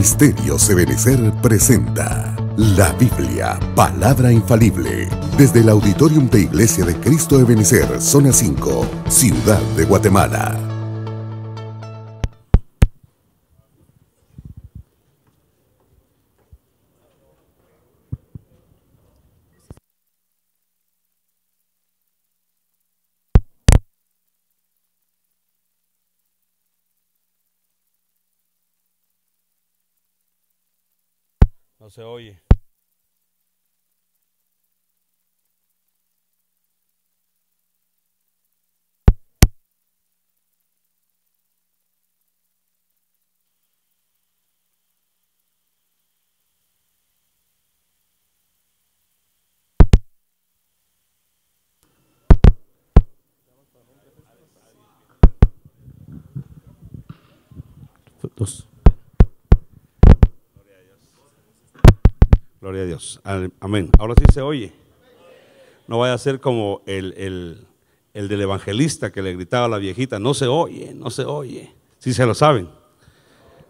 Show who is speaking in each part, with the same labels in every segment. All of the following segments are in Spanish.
Speaker 1: Ministerios Ebenecer presenta la Biblia, palabra infalible, desde el Auditorium de Iglesia de Cristo Ebenecer, Zona 5, Ciudad de Guatemala.
Speaker 2: No se oye. Dos. Gloria a Dios. Amén. Ahora sí se oye. No vaya a ser como el del evangelista que le gritaba a la viejita: no se oye, no se oye. Sí se lo saben.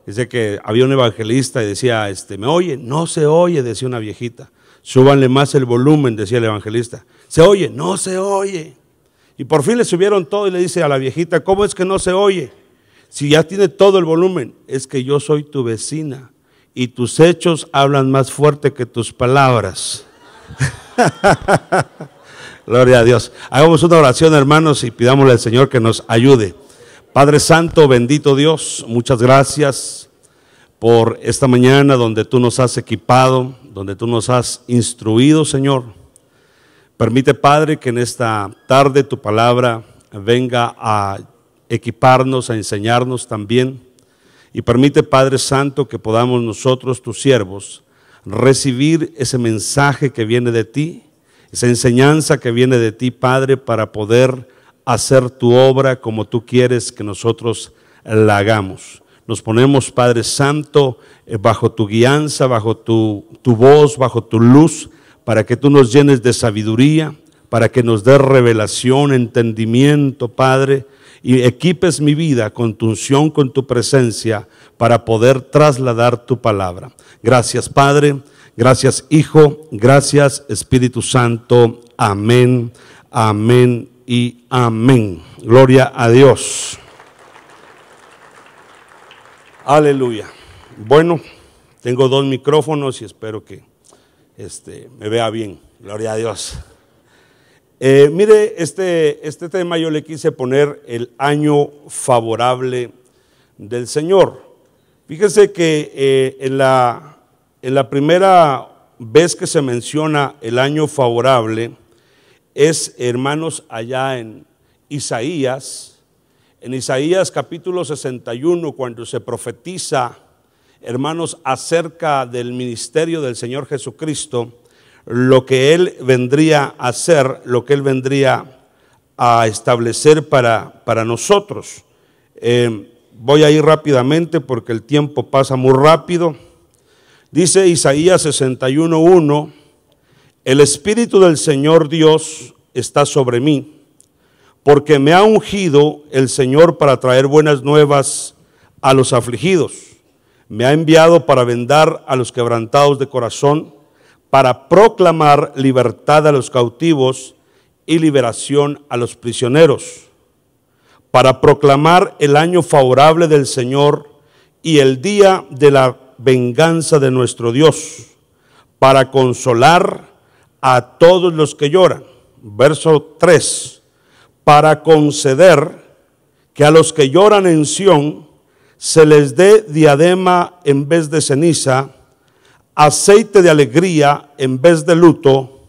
Speaker 2: Dice que había un evangelista y decía: ¿me oye? No se oye, decía una viejita. Súbanle más el volumen, decía el evangelista. ¿Se oye? No se oye. Y por fin le subieron todo y le dice a la viejita: ¿cómo es que no se oye? Si ya tiene todo el volumen. Es que yo soy tu vecina y tus hechos hablan más fuerte que tus palabras. Gloria a Dios. Hagamos una oración, hermanos, y pidámosle al Señor que nos ayude. Padre Santo, bendito Dios, muchas gracias por esta mañana donde tú nos has equipado, donde tú nos has instruido, Señor. Permite, Padre, que en esta tarde tu palabra venga a equiparnos, a enseñarnos también. Y permite, Padre Santo, que podamos nosotros, tus siervos, recibir ese mensaje que viene de ti, esa enseñanza que viene de ti, Padre, para poder hacer tu obra como tú quieres que nosotros la hagamos. Nos ponemos, Padre Santo, bajo tu guianza, bajo tu voz, bajo tu luz, para que tú nos llenes de sabiduría, para que nos des revelación, entendimiento, Padre, y equipes mi vida con tu unción, con tu presencia, para poder trasladar tu palabra. Gracias, Padre, gracias, Hijo, gracias, Espíritu Santo. Amén, amén y amén. Gloria a Dios. Aleluya. Bueno, tengo dos micrófonos y espero que me vea bien. Gloria a Dios. Mire, este tema yo le quise poner el año favorable del Señor. Fíjese que en la primera vez que se menciona el año favorable es, hermanos, allá en Isaías capítulo 61, cuando se profetiza, hermanos, acerca del ministerio del Señor Jesucristo, lo que Él vendría a hacer, lo que Él vendría a establecer para nosotros. Voy a ir rápidamente porque el tiempo pasa muy rápido. Dice Isaías 61:1: el Espíritu del Señor Dios está sobre mí, porque me ha ungido el Señor para traer buenas nuevas a los afligidos. Me ha enviado para vendar a los quebrantados de corazón, para proclamar libertad a los cautivos y liberación a los prisioneros, para proclamar el año favorable del Señor y el día de la venganza de nuestro Dios, para consolar a todos los que lloran. Verso 3: para conceder que a los que lloran en Sión se les dé diadema en vez de ceniza, aceite de alegría en vez de luto,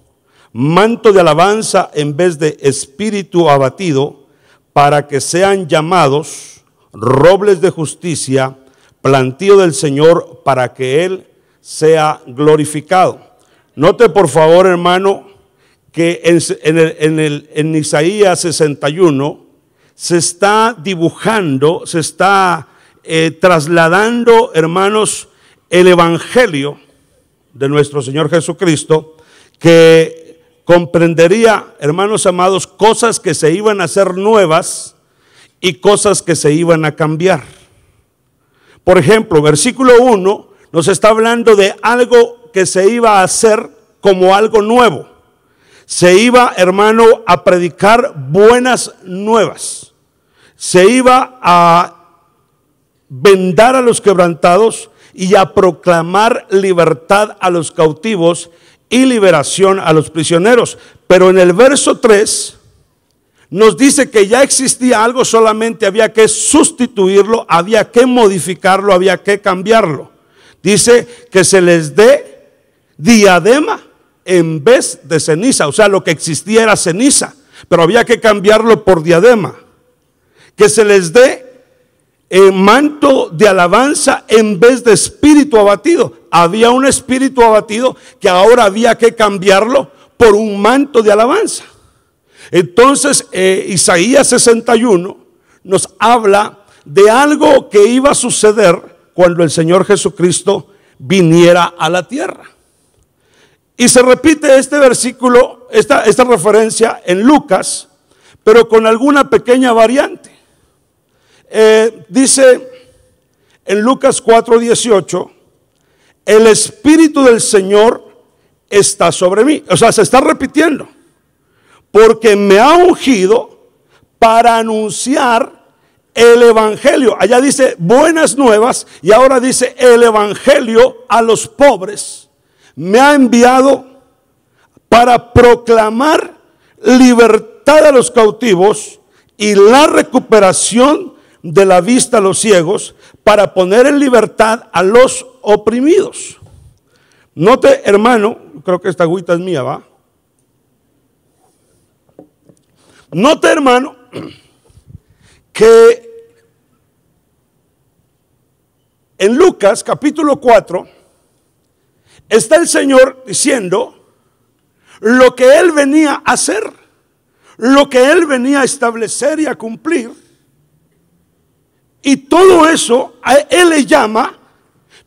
Speaker 2: manto de alabanza en vez de espíritu abatido, para que sean llamados robles de justicia, plantío del Señor, para que Él sea glorificado. Note por favor, hermano, que en Isaías 61 se está dibujando, se está trasladando, hermanos, el evangelio de nuestro Señor Jesucristo, que comprendería, hermanos amados, cosas que se iban a hacer nuevas y cosas que se iban a cambiar. Por ejemplo, versículo 1 nos está hablando de algo que se iba a hacer como algo nuevo. Se iba, hermano, a predicar buenas nuevas. Se iba a vendar a los quebrantados y a proclamar libertad a los cautivos y liberación a los prisioneros. Pero en el verso 3 nos dice que ya existía algo, solamente había que sustituirlo, había que modificarlo, había que cambiarlo. Dice que se les dé diadema en vez de ceniza. O sea, lo que existía era ceniza, pero había que cambiarlo por diadema. Que se les dé manto de alabanza en vez de espíritu abatido. Había un espíritu abatido que ahora había que cambiarlo por un manto de alabanza. Entonces Isaías 61 nos habla de algo que iba a suceder cuando el Señor Jesucristo viniera a la tierra. Y se repite este versículo, esta referencia en Lucas, pero con alguna pequeña variante. Dice en Lucas 4:18, el Espíritu del Señor está sobre mí. O sea, se está repitiendo, porque me ha ungido para anunciar el evangelio. Allá dice buenas nuevas y ahora dice el evangelio a los pobres. Me ha enviado para proclamar libertad a los cautivos y la recuperación de la vista a los ciegos, para poner en libertad a los oprimidos. Note, hermano, creo que esta agüita es mía, ¿va? Note, hermano, que en Lucas capítulo 4 está el Señor diciendo lo que Él venía a hacer, lo que Él venía a establecer y a cumplir. Y todo eso, a Él le llama,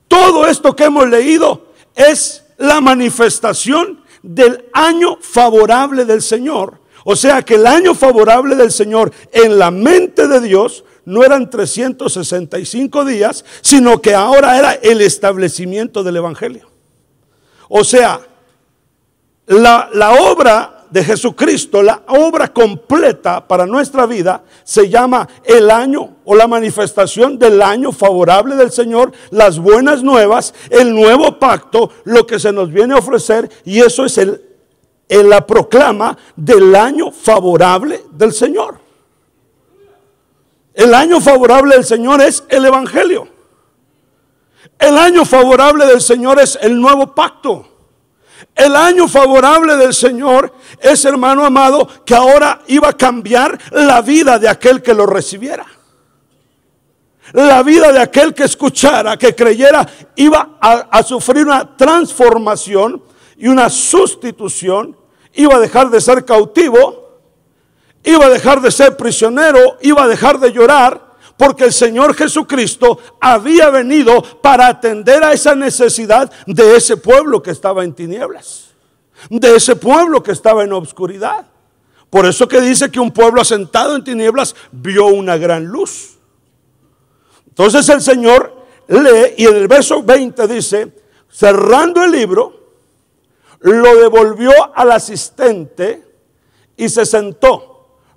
Speaker 2: todo esto que hemos leído es la manifestación del año favorable del Señor. O sea que el año favorable del Señor en la mente de Dios no eran 365 días, sino que ahora era el establecimiento del evangelio. O sea, la obra de Jesucristo, la obra completa para nuestra vida, se llama el año o la manifestación del año favorable del Señor, las buenas nuevas, el nuevo pacto, lo que se nos viene a ofrecer, y eso es la proclama del año favorable del Señor. El año favorable del Señor es el evangelio. El año favorable del Señor es el nuevo pacto. El año favorable del Señor es, hermano amado, que ahora iba a cambiar la vida de aquel que lo recibiera. La vida de aquel que escuchara, que creyera, iba a sufrir una transformación y una sustitución. Iba a dejar de ser cautivo, iba a dejar de ser prisionero, iba a dejar de llorar, porque el Señor Jesucristo había venido para atender a esa necesidad de ese pueblo que estaba en tinieblas, de ese pueblo que estaba en obscuridad. Por eso que dice que un pueblo asentado en tinieblas vio una gran luz. Entonces el Señor lee y en el verso 20 dice, cerrando el libro, lo devolvió al asistente y se sentó.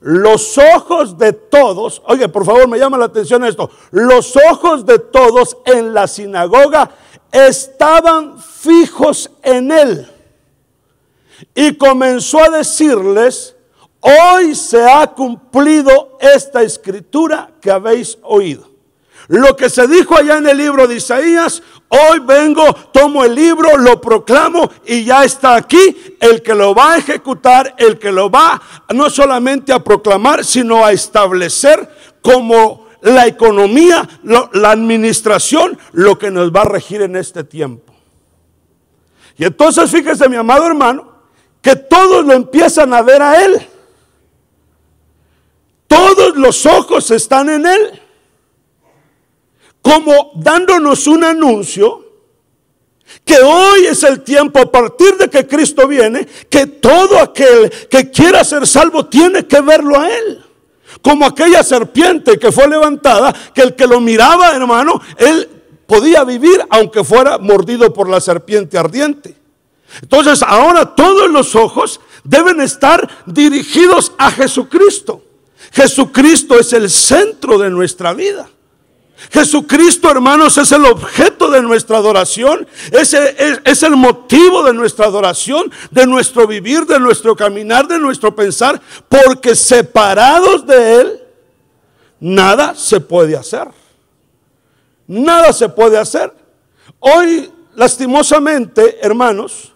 Speaker 2: Los ojos de todos, oye, por favor, me llama la atención esto. Los ojos de todos en la sinagoga estaban fijos en él. Y comenzó a decirles, hoy se ha cumplido esta escritura que habéis oído. Lo que se dijo allá en el libro de Isaías, hoy vengo, tomo el libro, lo proclamo y ya está aquí el que lo va a ejecutar, el que lo va no solamente a proclamar, sino a establecer como la economía, la administración, lo que nos va a regir en este tiempo. Y entonces fíjese, mi amado hermano, que todos lo empiezan a ver a él. Todos los ojos están en él, como dándonos un anuncio que hoy es el tiempo, a partir de que Cristo viene, que todo aquel que quiera ser salvo tiene que verlo a él. Como aquella serpiente que fue levantada, que el que lo miraba, hermano, él podía vivir aunque fuera mordido por la serpiente ardiente. Entonces ahora todos los ojos deben estar dirigidos a Jesucristo. Jesucristo es el centro de nuestra vida. Jesucristo, hermanos, es el objeto de nuestra adoración, es el motivo de nuestra adoración, de nuestro vivir, de nuestro caminar, de nuestro pensar, porque separados de Él, nada se puede hacer. Nada se puede hacer. Hoy, lastimosamente, hermanos,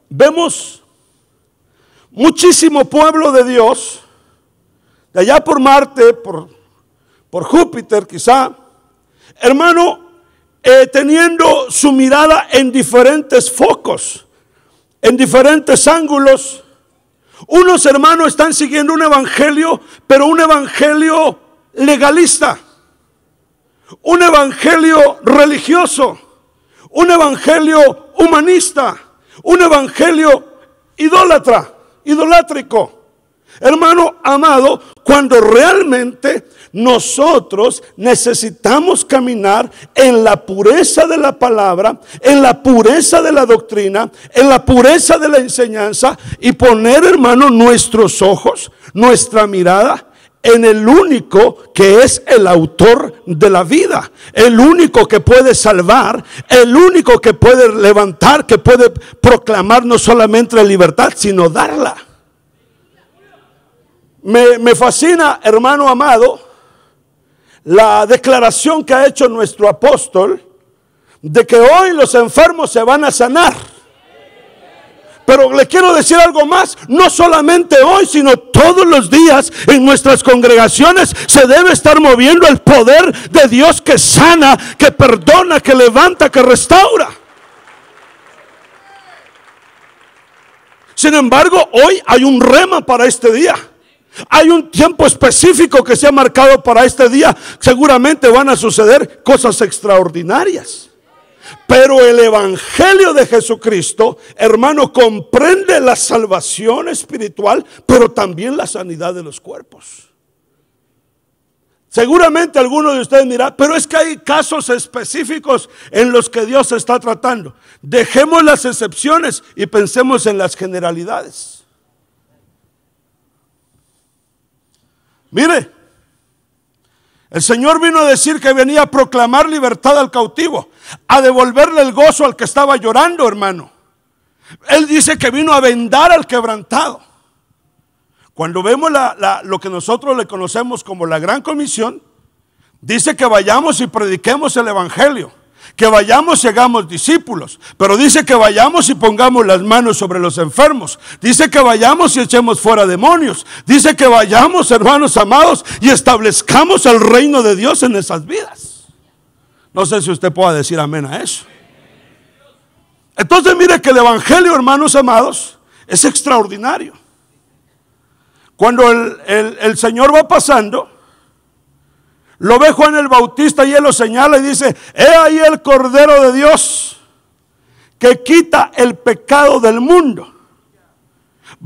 Speaker 2: vemos muchísimo pueblo de Dios, de allá por Marte, por Júpiter quizá, hermano, teniendo su mirada en diferentes focos, en diferentes ángulos. Unos hermanos están siguiendo un evangelio, pero un evangelio legalista, un evangelio religioso, un evangelio humanista, un evangelio idolátrico. Hermano amado, cuando realmente nosotros necesitamos caminar en la pureza de la palabra, en la pureza de la doctrina, en la pureza de la enseñanza, y poner, hermano, nuestros ojos, nuestra mirada en el único que es el autor de la vida, el único que puede salvar, el único que puede levantar, que puede proclamar no solamente la libertad, sino darla. Me fascina, hermano amado, la declaración que ha hecho nuestro apóstol de que hoy los enfermos se van a sanar. Pero le quiero decir algo más, no solamente hoy, sino todos los días en nuestras congregaciones se debe estar moviendo el poder de Dios que sana, que perdona, que levanta, que restaura. Sin embargo, hoy hay un rema para este día. Hay un tiempo específico que se ha marcado para este día. Seguramente van a suceder cosas extraordinarias. Pero el evangelio de Jesucristo, hermano, comprende la salvación espiritual, pero también la sanidad de los cuerpos. Seguramente alguno de ustedes dirá, pero es que hay casos específicos en los que Dios está tratando. Dejemos las excepciones y pensemos en las generalidades. Mire, el Señor vino a decir que venía a proclamar libertad al cautivo, a devolverle el gozo al que estaba llorando, hermano. Él dice que vino a vendar al quebrantado. Cuando vemos lo que nosotros le conocemos como la Gran Comisión, dice que vayamos y prediquemos el evangelio, que vayamos y hagamos discípulos, pero dice que vayamos y pongamos las manos sobre los enfermos, dice que vayamos y echemos fuera demonios, dice que vayamos, hermanos amados, y establezcamos el reino de Dios en esas vidas. No sé si usted pueda decir amén a eso. Entonces mire que el evangelio, hermanos amados, es extraordinario. Cuando el Señor va pasando, lo ve Juan el Bautista y él lo señala y dice: he ahí el Cordero de Dios que quita el pecado del mundo.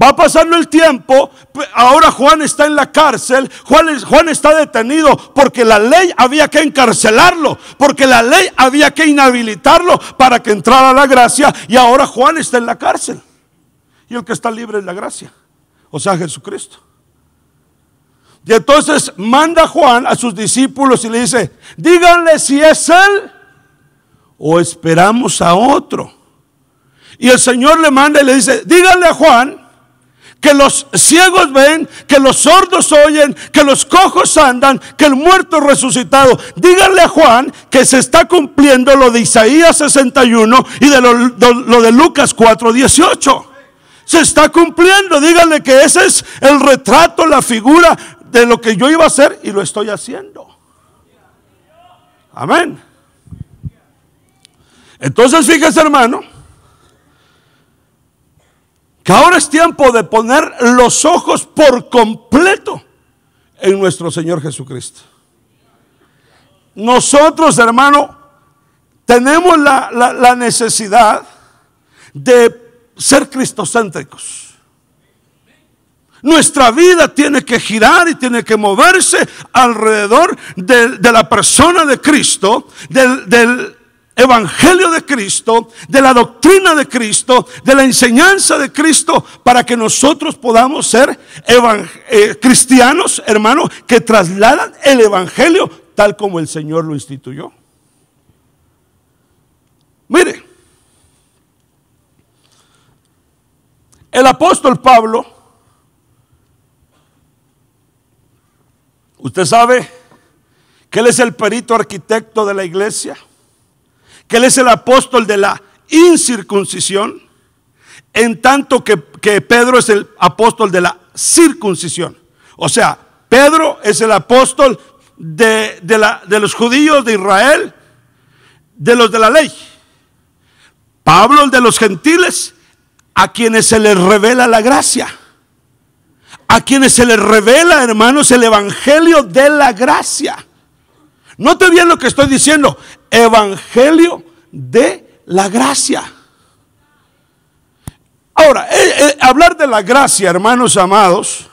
Speaker 2: Va pasando el tiempo, ahora Juan está en la cárcel, Juan está detenido porque la ley había que encarcelarlo, porque la ley había que inhabilitarlo para que entrara la gracia, y ahora Juan está en la cárcel. Y el que está libre es la gracia, o sea, Jesucristo. Y entonces manda Juan a sus discípulos y le dice: díganle si es él o esperamos a otro. Y el Señor le manda y le dice: díganle a Juan que los ciegos ven, que los sordos oyen, que los cojos andan, que el muerto es resucitado. Díganle a Juan que se está cumpliendo lo de Isaías 61 y de lo de Lucas 4:18. Se está cumpliendo. Díganle que ese es el retrato, la figura de lo que yo iba a hacer, y lo estoy haciendo. Amén. Entonces fíjese, hermano, que ahora es tiempo de poner los ojos por completo en nuestro Señor Jesucristo. Nosotros, hermano, tenemos la necesidad de ser cristocéntricos. Nuestra vida tiene que girar y tiene que moverse alrededor de la persona de Cristo, del evangelio de Cristo, de la doctrina de Cristo, de la enseñanza de Cristo, para que nosotros podamos ser cristianos, hermanos, que trasladan el evangelio tal como el Señor lo instituyó. Mire, el apóstol Pablo, usted sabe que él es el perito arquitecto de la iglesia, que él es el apóstol de la incircuncisión, en tanto que Pedro es el apóstol de la circuncisión. O sea, Pedro es el apóstol de los judíos de Israel, de los de la ley. Pablo el de los gentiles, a quienes se les revela la gracia, a quienes se les revela, hermanos, el evangelio de la gracia. Note bien lo que estoy diciendo, evangelio de la gracia. Ahora, hablar de la gracia, hermanos amados,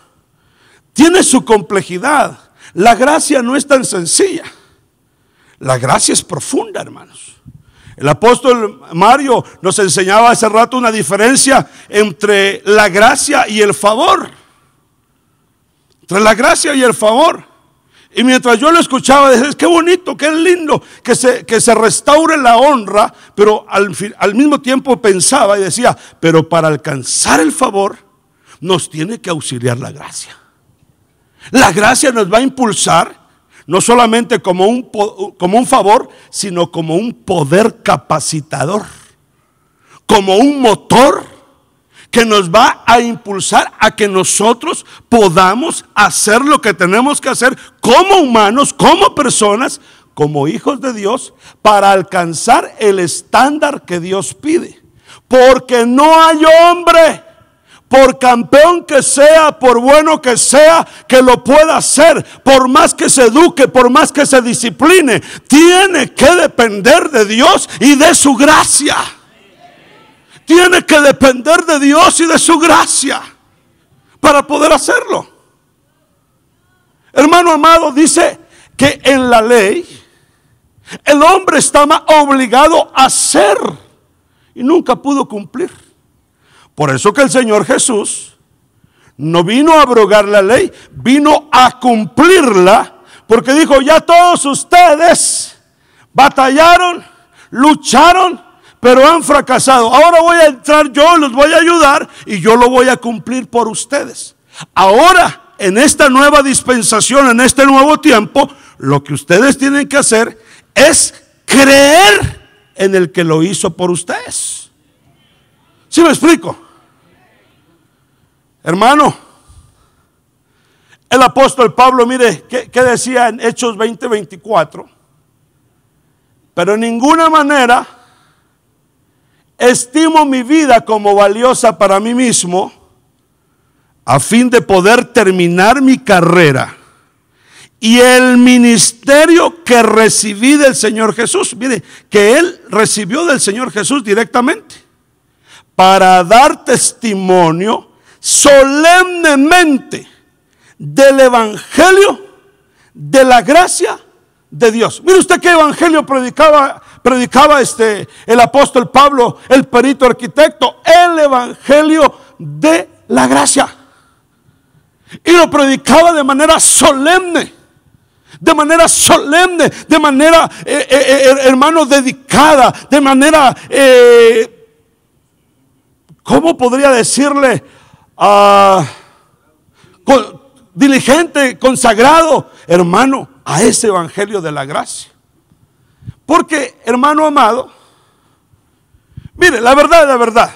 Speaker 2: tiene su complejidad. La gracia no es tan sencilla. La gracia es profunda, hermanos. El apóstol Mario nos enseñaba hace rato una diferencia entre la gracia y el favor. Entre la gracia y el favor. Y mientras yo lo escuchaba, decía, qué bonito, qué lindo que se restaure la honra, pero al mismo tiempo pensaba y decía, pero para alcanzar el favor nos tiene que auxiliar la gracia. La gracia nos va a impulsar no solamente como un favor, sino como un poder capacitador, como un motor que nos va a impulsar a que nosotros podamos hacer lo que tenemos que hacer como humanos, como personas, como hijos de Dios, para alcanzar el estándar que Dios pide. Porque no hay hombre, por campeón que sea, por bueno que sea, que lo pueda hacer. Por más que se eduque, por más que se discipline, tiene que depender de Dios y de su gracia. Tiene que depender de Dios y de su gracia para poder hacerlo. Hermano amado, dice que en la ley el hombre estaba obligado a hacer y nunca pudo cumplir. Por eso que el Señor Jesús no vino a abrogar la ley, vino a cumplirla, porque dijo, ya todos ustedes batallaron, lucharon, pero han fracasado. Ahora voy a entrar yo, los voy a ayudar y yo lo voy a cumplir por ustedes. Ahora, en esta nueva dispensación, en este nuevo tiempo, lo que ustedes tienen que hacer es creer en el que lo hizo por ustedes. ¿Sí me explico? Hermano, el apóstol Pablo, mire, ¿qué decía en Hechos 20:24? Pero en ninguna manera estimo mi vida como valiosa para mí mismo, a fin de poder terminar mi carrera y el ministerio que recibí del Señor Jesús. Mire, que él recibió del Señor Jesús directamente, para dar testimonio solemnemente del evangelio de la gracia de Dios. Mire usted qué evangelio predicaba el apóstol Pablo, el perito arquitecto, el evangelio de la gracia. Y lo predicaba de manera solemne, hermano, dedicada, de manera, ¿cómo podría decirle? Diligente, consagrado, hermano, a ese evangelio de la gracia. Porque, hermano amado, mire, la verdad,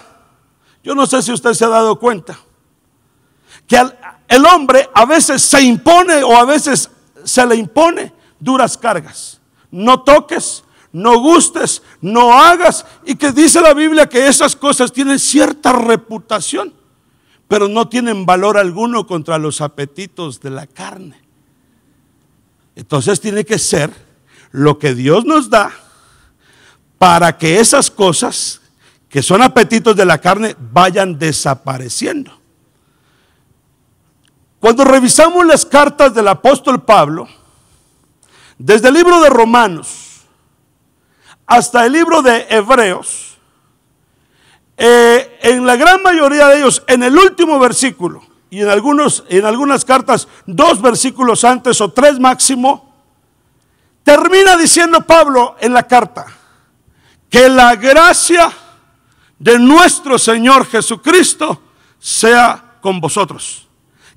Speaker 2: yo no sé si usted se ha dado cuenta que el hombre a veces se impone o a veces se le impone duras cargas. No toques, no gustes, no hagas, y que dice la Biblia que esas cosas tienen cierta reputación, pero no tienen valor alguno contra los apetitos de la carne. Entonces tiene que ser lo que Dios nos da para que esas cosas que son apetitos de la carne vayan desapareciendo. Cuando revisamos las cartas del apóstol Pablo, desde el libro de Romanos hasta el libro de Hebreos, en la gran mayoría de ellos, en el último versículo, y en algunas cartas 2 versículos antes o 3 máximo, termina diciendo Pablo en la carta que la gracia de nuestro Señor Jesucristo sea con vosotros.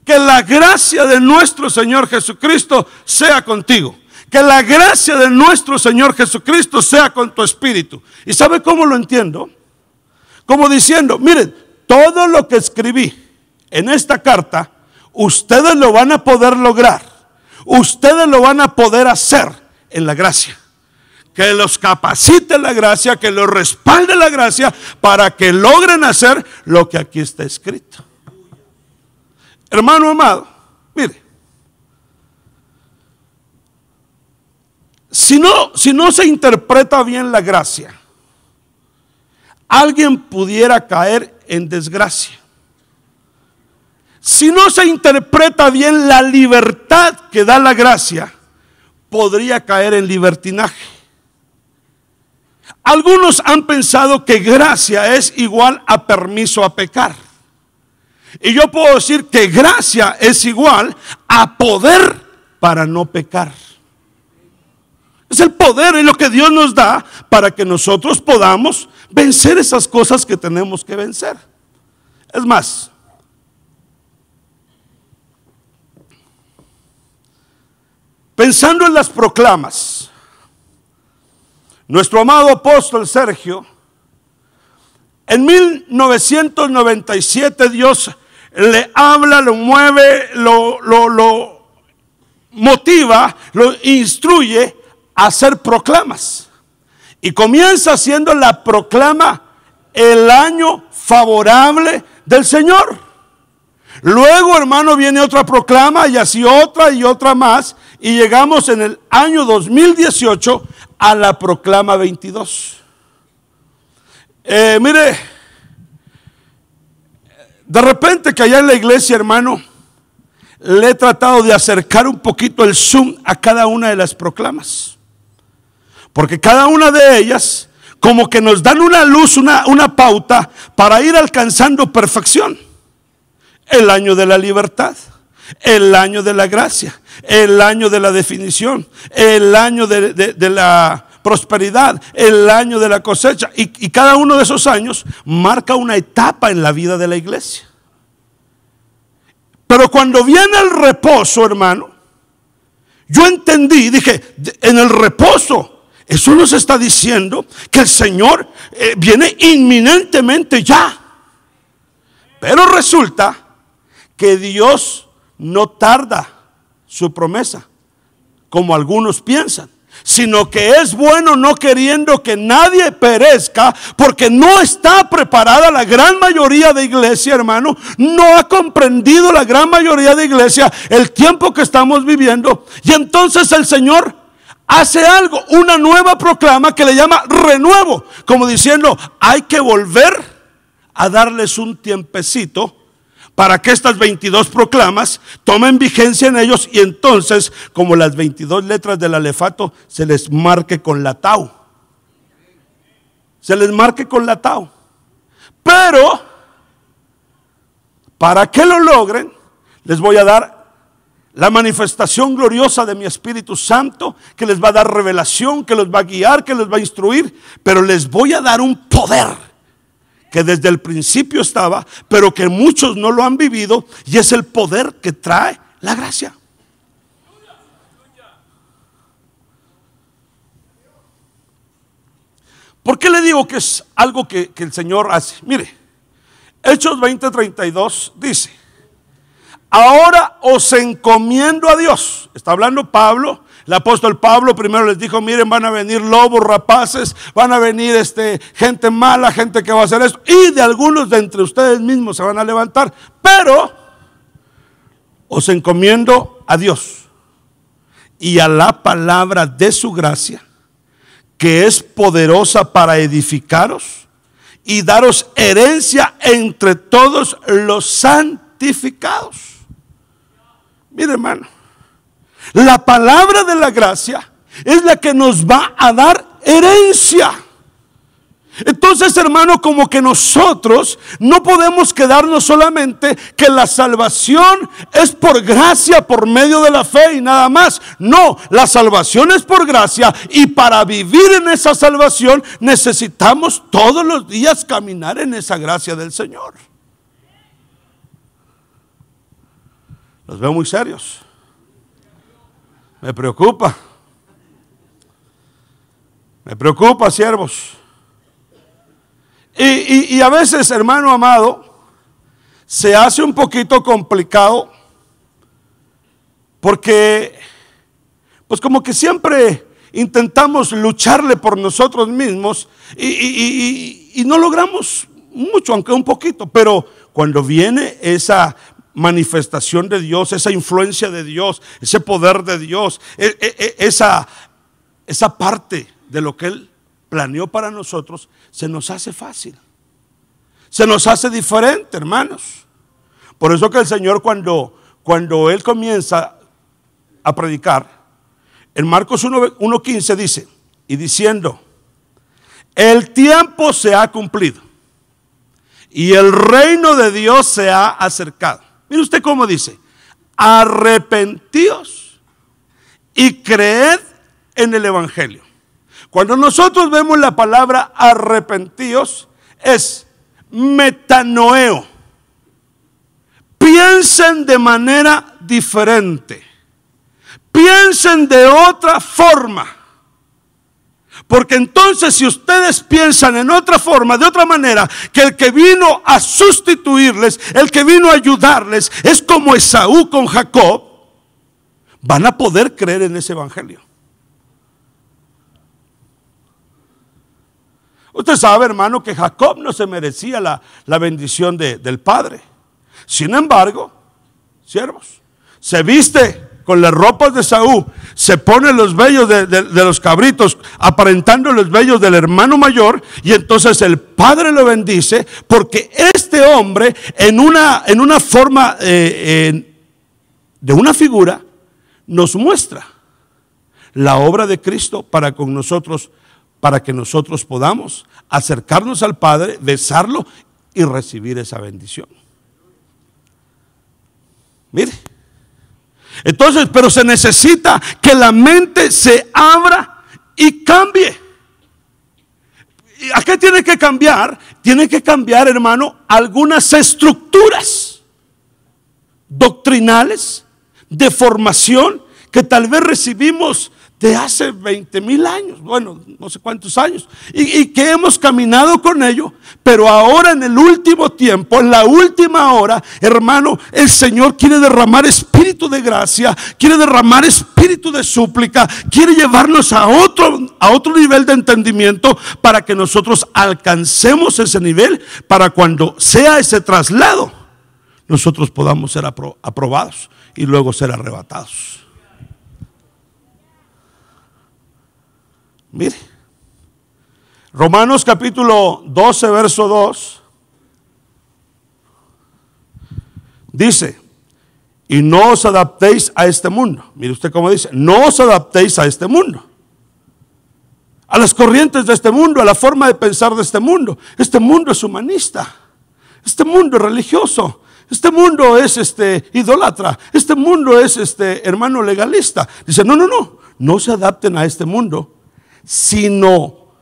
Speaker 2: Que la gracia de nuestro Señor Jesucristo sea contigo. Que la gracia de nuestro Señor Jesucristo sea con tu espíritu. ¿Y sabe cómo lo entiendo? Como diciendo, miren, todo lo que escribí en esta carta, ustedes lo van a poder lograr. Ustedes lo van a poder hacer en la gracia. Que los capacite la gracia, que los respalde la gracia para que logren hacer lo que aquí está escrito. Hermano amado, mire, si no se interpreta bien la gracia, alguien pudiera caer en desgracia. Si no se interpreta bien la libertad que da la gracia, podría caer en libertinaje. Algunos han pensado que gracia es igual a permiso a pecar. Y yo puedo decir que gracia es igual a poder para no pecar. Es el poder, es lo que Dios nos da para que nosotros podamos vencer esas cosas que tenemos que vencer. Es más, pensando en las proclamas, nuestro amado apóstol Sergio, en 1997 Dios le habla, lo mueve, lo motiva, lo instruye a hacer proclamas. Y comienza haciendo la proclama el año favorable del Señor. Luego, hermano, viene otra proclama y así otra y otra más. Y llegamos en el año 2018 a la proclama 22. Mire, de repente que allá en la iglesia, hermano, le he tratado de acercar un poquito el zoom a cada una de las proclamas. Porque cada una de ellas como que nos dan una luz, una pauta para ir alcanzando perfección. El año de la libertad, el año de la gracia, el año de la definición, el año de la prosperidad, el año de la cosecha. Y cada uno de esos años marca una etapa en la vida de la iglesia. Pero cuando viene el reposo, hermano, yo entendí, dije, en el reposo, eso nos está diciendo que el Señor viene inminentemente ya. Pero resulta que Dios no tarda su promesa, como algunos piensan, sino que es bueno, no queriendo que nadie perezca, porque no está preparada la gran mayoría de iglesia, hermano. No ha comprendido la gran mayoría de iglesia el tiempo que estamos viviendo. Y entonces el Señor hace algo, una nueva proclama que le llama renuevo, como diciendo, hay que volver a darles un tiempecito para que estas 22 proclamas tomen vigencia en ellos, y entonces, como las 22 letras del alefato, se les marque con la tau. Se les marque con la tau. Pero, para que lo logren, les voy a dar la manifestación gloriosa de mi Espíritu Santo, que les va a dar revelación, que los va a guiar, que los va a instruir, pero les voy a dar un poder que desde el principio estaba, pero que muchos no lo han vivido, y es el poder que trae la gracia. ¿Por qué le digo que es algo que el Señor hace? Mire, Hechos 20:32 dice: ahora os encomiendo a Dios. Está hablando Pablo. El apóstol Pablo primero les dijo, miren, van a venir lobos rapaces, van a venir gente mala, gente que va a hacer esto, y de algunos de entre ustedes mismos se van a levantar, pero os encomiendo a Dios y a la palabra de su gracia, que es poderosa para edificaros y daros herencia entre todos los santificados. Mire, hermano, la palabra de la gracia es la que nos va a dar herencia. Entonces, hermano, como que nosotros no podemos quedarnos solamente que la salvación es por gracia, por medio de la fe y nada más. No, la salvación es por gracia, y para vivir en esa salvación necesitamos todos los días caminar en esa gracia del Señor. Los veo muy serios. Me preocupa. Me preocupa, siervos. Y a veces, hermano amado, se hace un poquito complicado porque pues como que siempre intentamos lucharle por nosotros mismos y no logramos mucho, aunque un poquito. Pero cuando viene esa manifestación de Dios, esa influencia de Dios, ese poder de Dios, esa parte de lo que Él planeó para nosotros, se nos hace fácil, se nos hace diferente, hermanos. Por eso que el Señor, cuando Él comienza a predicar, en Marcos 1:15 dice, y diciendo, el tiempo se ha cumplido y el reino de Dios se ha acercado. Mire usted cómo dice, arrepentíos y creed en el Evangelio. Cuando nosotros vemos la palabra arrepentíos, es metanoeo. Piensen de manera diferente. Piensen de otra forma. Porque entonces, si ustedes piensan en otra forma, de otra manera, que el que vino a sustituirles, el que vino a ayudarles, es como Esaú con Jacob, van a poder creer en ese evangelio. Usted sabe, hermano, que Jacob no se merecía la bendición del padre. Sin embargo, siervos, se viste con las ropas de Esaú, se pone los vellos de los cabritos, aparentando los vellos del hermano mayor, y entonces el padre lo bendice, porque este hombre en una forma de una figura nos muestra la obra de Cristo para con nosotros, para que nosotros podamos acercarnos al Padre, besarlo y recibir esa bendición. Mire, entonces, pero se necesita que la mente se abra y cambie. ¿A qué tiene que cambiar? Tiene que cambiar, hermano, algunas estructuras doctrinales de formación que tal vez recibimos de hace 20,000 años, bueno, no sé cuántos años, y que hemos caminado con ello, pero ahora en el último tiempo, en la última hora, hermano, el Señor quiere derramar espíritu de gracia, quiere derramar espíritu de súplica, quiere llevarnos a otro nivel de entendimiento, para que nosotros alcancemos ese nivel, para cuando sea ese traslado, nosotros podamos ser aprobados y luego ser arrebatados. Mire, Romanos capítulo 12, verso 2, dice, y no os adaptéis a este mundo. Mire usted cómo dice, no os adaptéis a este mundo, a las corrientes de este mundo, a la forma de pensar de este mundo. Este mundo es humanista, este mundo es religioso, este mundo es idólatra, este mundo es hermano legalista. Dice, no se adapten a este mundo, sino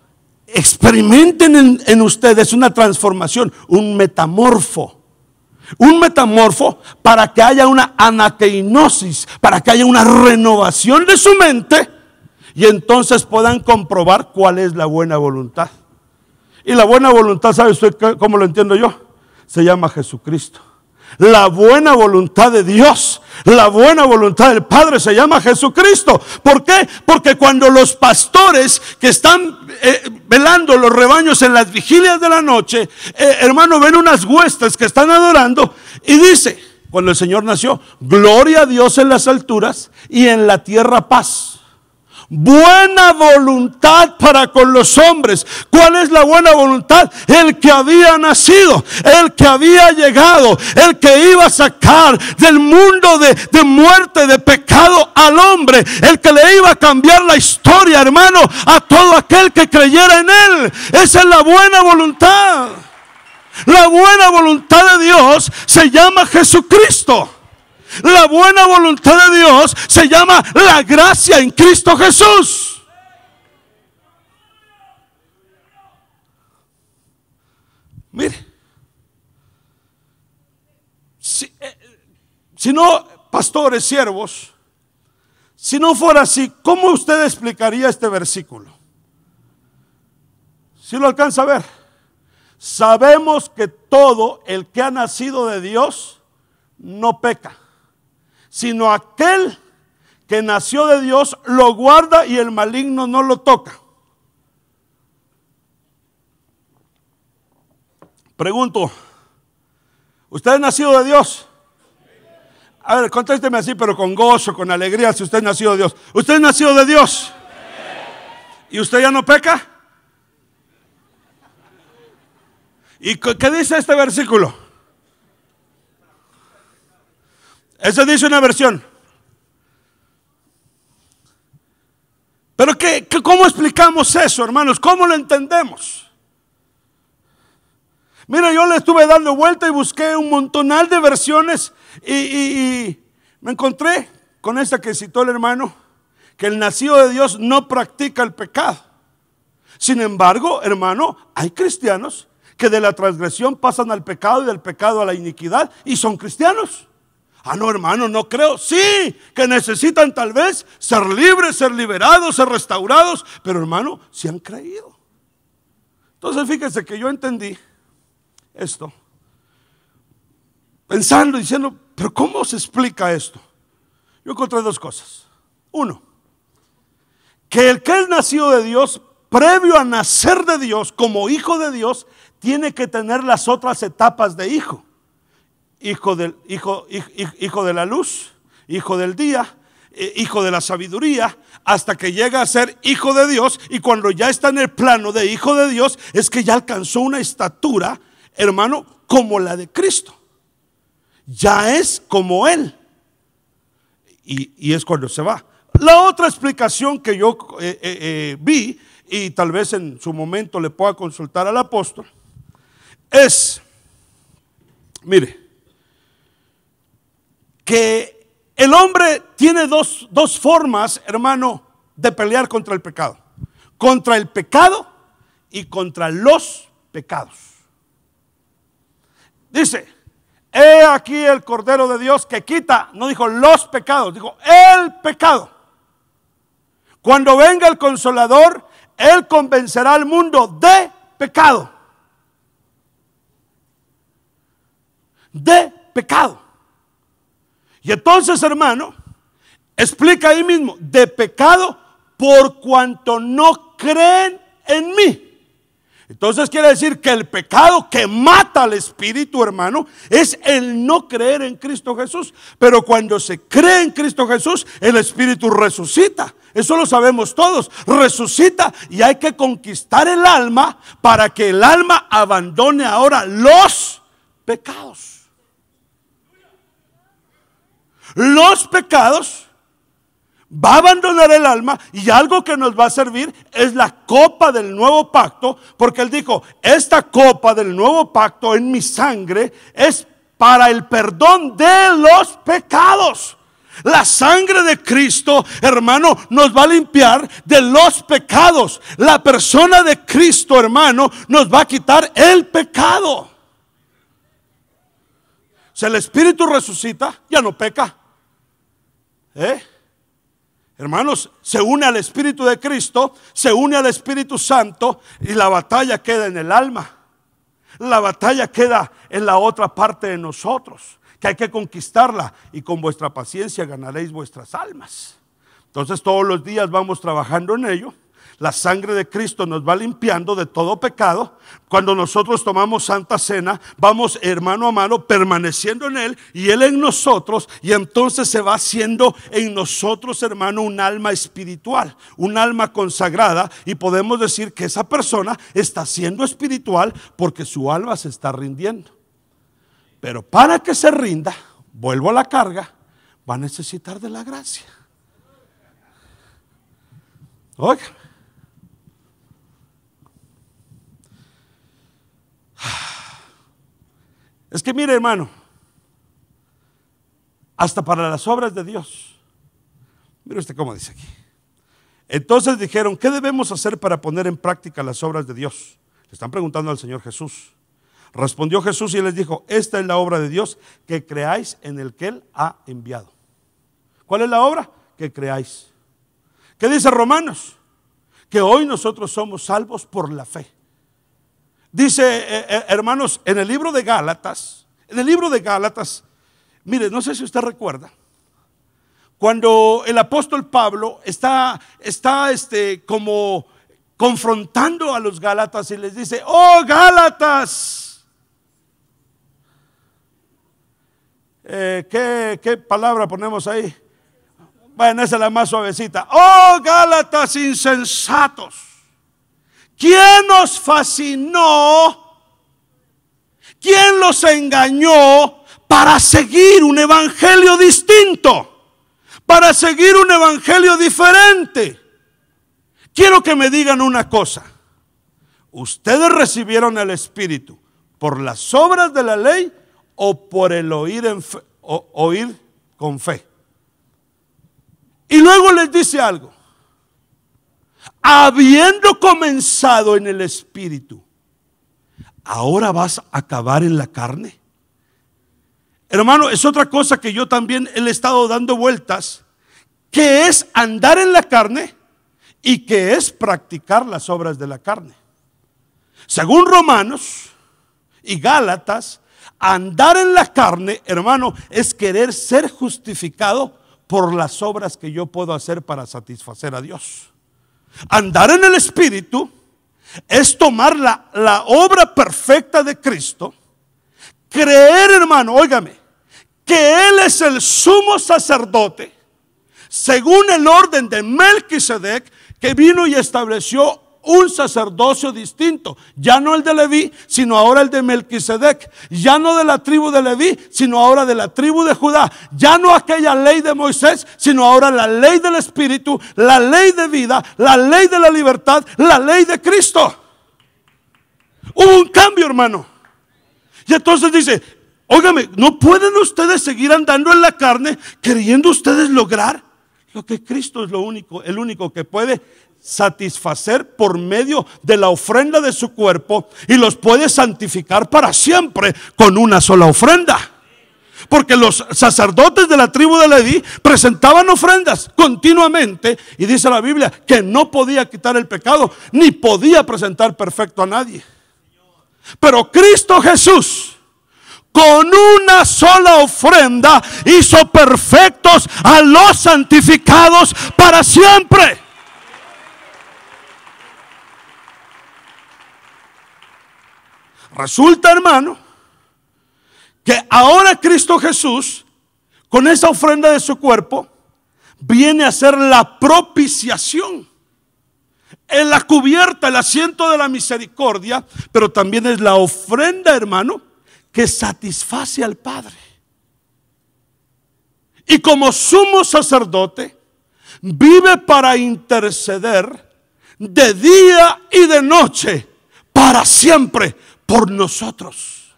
Speaker 2: experimenten en ustedes una transformación, un metamorfo para que haya una anakeinosis, para que haya una renovación de su mente, y entonces puedan comprobar cuál es la buena voluntad. Y la buena voluntad, ¿sabe usted cómo lo entiendo yo? Se llama Jesucristo. La buena voluntad de Dios, la buena voluntad del Padre se llama Jesucristo. ¿Por qué? Porque cuando los pastores que están velando los rebaños en las vigilias de la noche, hermano, ven unas huestes que están adorando, y dice, cuando el Señor nació, gloria a Dios en las alturas y en la tierra paz, buena voluntad para con los hombres. ¿Cuál es la buena voluntad? El que había nacido, el que había llegado, el que iba a sacar del mundo de muerte, de pecado al hombre, el que le iba a cambiar la historia, hermano, a todo aquel que creyera en él. Esa es la buena voluntad. La buena voluntad de Dios se llama Jesucristo. La buena voluntad de Dios se llama la gracia en Cristo Jesús. Mire, si no, pastores, siervos, si no fuera así, ¿cómo usted explicaría este versículo? ¿Sí lo alcanza a ver? Sabemos que todo el que ha nacido de Dios no peca, sino aquel que nació de Dios lo guarda y el maligno no lo toca. Pregunto, ¿usted es nacido de Dios? A ver, contésteme así, pero con gozo, con alegría, si usted es nacido de Dios. ¿Usted es nacido de Dios? ¿Y usted ya no peca? ¿Y qué dice este versículo? Eso dice una versión. Pero ¿cómo explicamos eso, hermanos? ¿Cómo lo entendemos? Mira, yo le estuve dando vuelta y busqué un montonal de versiones y me encontré con esta que citó el hermano, que el nacido de Dios no practica el pecado. Sin embargo, hermano, hay cristianos que de la transgresión pasan al pecado y del pecado a la iniquidad y son cristianos. Ah, no, hermano, no creo. Sí, que necesitan tal vez ser libres, ser liberados, ser restaurados, pero hermano, sí han creído. Entonces fíjese que yo entendí esto pensando, diciendo, pero ¿cómo se explica esto? Yo encontré dos cosas. Uno, que el que es nacido de Dios, previo a nacer de Dios, como hijo de Dios, tiene que tener las otras etapas de hijo. Hijo de la luz, hijo del día, hijo de la sabiduría, hasta que llega a ser hijo de Dios. Y cuando ya está en el plano de hijo de Dios, es que ya alcanzó una estatura, hermano, como la de Cristo. Ya es como Él. Y es cuando se va. La otra explicación que yo vi, y tal vez en su momento le pueda consultar al apóstol, es, mire, que el hombre tiene dos formas, hermano, de pelear contra el pecado. Contra el pecado y contra los pecados. Dice, he aquí el Cordero de Dios que quita, no dijo los pecados, dijo el pecado. Cuando venga el Consolador, Él convencerá al mundo de pecado. De pecado. Y entonces, hermano, explica ahí mismo, de pecado por cuanto no creen en mí. Entonces quiere decir que el pecado que mata al espíritu, hermano, es el no creer en Cristo Jesús. Pero cuando se cree en Cristo Jesús, el espíritu resucita. Eso lo sabemos todos, resucita, y hay que conquistar el alma para que el alma abandone ahora los pecados. Los pecados, va a abandonar el alma, y algo que nos va a servir es la copa del nuevo pacto, porque Él dijo, esta copa del nuevo pacto en mi sangre es para el perdón de los pecados. La sangre de Cristo, hermano, nos va a limpiar de los pecados. La persona de Cristo, hermano, nos va a quitar el pecado. Si el espíritu resucita, ya no peca. Hermanos, se une al Espíritu de Cristo, se une al Espíritu Santo, y la batalla queda en el alma. La batalla queda en la otra parte de nosotros, que hay que conquistarla, y con vuestra paciencia ganaréis vuestras almas. Entonces todos los días vamos trabajando en ello. La sangre de Cristo nos va limpiando de todo pecado. Cuando nosotros tomamos Santa Cena, vamos hermano a mano permaneciendo en Él y Él en nosotros, y entonces se va haciendo en nosotros, hermano, un alma espiritual, un alma consagrada, y podemos decir que esa persona está siendo espiritual porque su alma se está rindiendo. Pero para que se rinda, vuelvo a la carga, va a necesitar de la gracia. Oiga, es que mire, hermano, hasta para las obras de Dios. Mire usted cómo dice aquí. Entonces dijeron: ¿qué debemos hacer para poner en práctica las obras de Dios? Le están preguntando al Señor Jesús. Respondió Jesús y les dijo: esta es la obra de Dios, que creáis en el que Él ha enviado. ¿Cuál es la obra? Que creáis. ¿Qué dice Romanos? Que hoy nosotros somos salvos por la fe. Dice, hermanos, en el libro de Gálatas, mire, no sé si usted recuerda, cuando el apóstol Pablo está como confrontando a los Gálatas y les dice: oh Gálatas, ¿qué palabra ponemos ahí? Bueno, esa es la más suavecita. Oh Gálatas insensatos, ¿quién os fascinó? ¿Quién los engañó para seguir un evangelio distinto? Para seguir un evangelio diferente. Quiero que me digan una cosa: ¿ustedes recibieron el Espíritu por las obras de la ley o por el oír con fe? Y luego les dice algo: habiendo comenzado en el Espíritu, ¿ahora vas a acabar en la carne? Hermano, es otra cosa que yo también he estado dando vueltas, que es andar en la carne y que es practicar las obras de la carne. Según Romanos y Gálatas, andar en la carne, hermano, es querer ser justificado por las obras que yo puedo hacer para satisfacer a Dios. Andar en el Espíritu es tomar la obra perfecta de Cristo, creer, hermano, óigame, que Él es el sumo sacerdote según el orden de Melquisedec, que vino y estableció un sacerdocio distinto, ya no el de Leví, sino ahora el de Melquisedec, ya no de la tribu de Leví, sino ahora de la tribu de Judá, ya no aquella ley de Moisés, sino ahora la ley del Espíritu, la ley de vida, la ley de la libertad, la ley de Cristo. Hubo un cambio, hermano. Y entonces dice: óigame, ¿no pueden ustedes seguir andando en la carne queriendo ustedes lograr lo que Cristo es el único que puede satisfacer por medio de la ofrenda de su cuerpo, y los puede santificar para siempre con una sola ofrenda? Porque los sacerdotes de la tribu de Leví presentaban ofrendas continuamente, y dice la Biblia que no podía quitar el pecado ni podía presentar perfecto a nadie. Pero Cristo Jesús, con una sola ofrenda, hizo perfectos a los santificados para siempre. Resulta, hermano, que ahora Cristo Jesús, con esa ofrenda de su cuerpo, viene a ser la propiciación, en la cubierta, el asiento de la misericordia, pero también es la ofrenda, hermano, que satisface al Padre. Y como sumo sacerdote, vive para interceder de día y de noche, para siempre, por nosotros.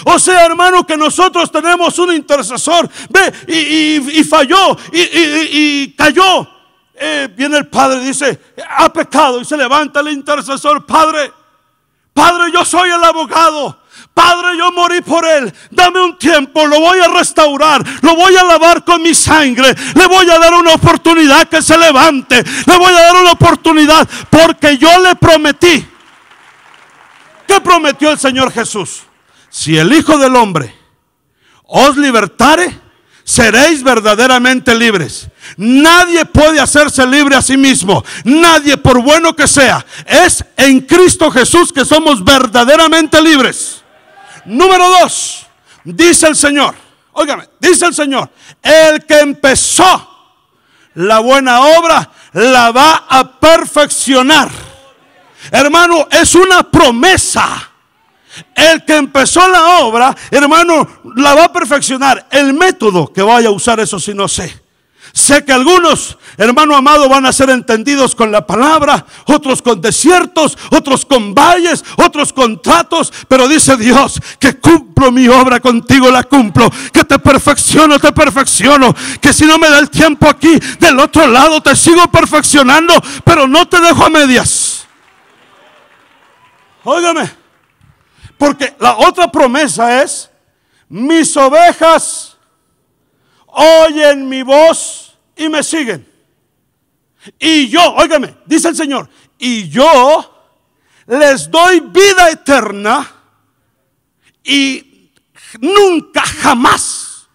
Speaker 2: O sea, hermano, que nosotros tenemos un intercesor. Ve, y falló, y cayó. Viene el Padre y dice: ha pecado, y se levanta el intercesor: Padre, yo soy el abogado. Padre, yo morí por él, dame un tiempo, lo voy a restaurar, lo voy a lavar con mi sangre, le voy a dar una oportunidad que se levante, le voy a dar una oportunidad, porque yo le prometí. ¿Qué prometió el Señor Jesús? Si el Hijo del Hombre os libertare, seréis verdaderamente libres. Nadie puede hacerse libre a sí mismo. Nadie, por bueno que sea. Es en Cristo Jesús que somos verdaderamente libres. Número 2, dice el Señor, óigame, dice el Señor, el que empezó la buena obra la va a perfeccionar. Hermano, es una promesa. El que empezó la obra, hermano, la va a perfeccionar. El método que vaya a usar, eso sí no sé. Sé que algunos, hermano amado, van a ser entendidos con la palabra, otros con desiertos, otros con valles, otros con tratos. Pero dice Dios que cumplo mi obra contigo, la cumplo. Que te perfecciono, que si no me da el tiempo aquí, del otro lado te sigo perfeccionando, pero no te dejo a medias. Óigame, porque la otra promesa es: mis ovejas oyen mi voz y me siguen. Y yo, óigame, dice el Señor, y yo les doy vida eterna y nunca jamás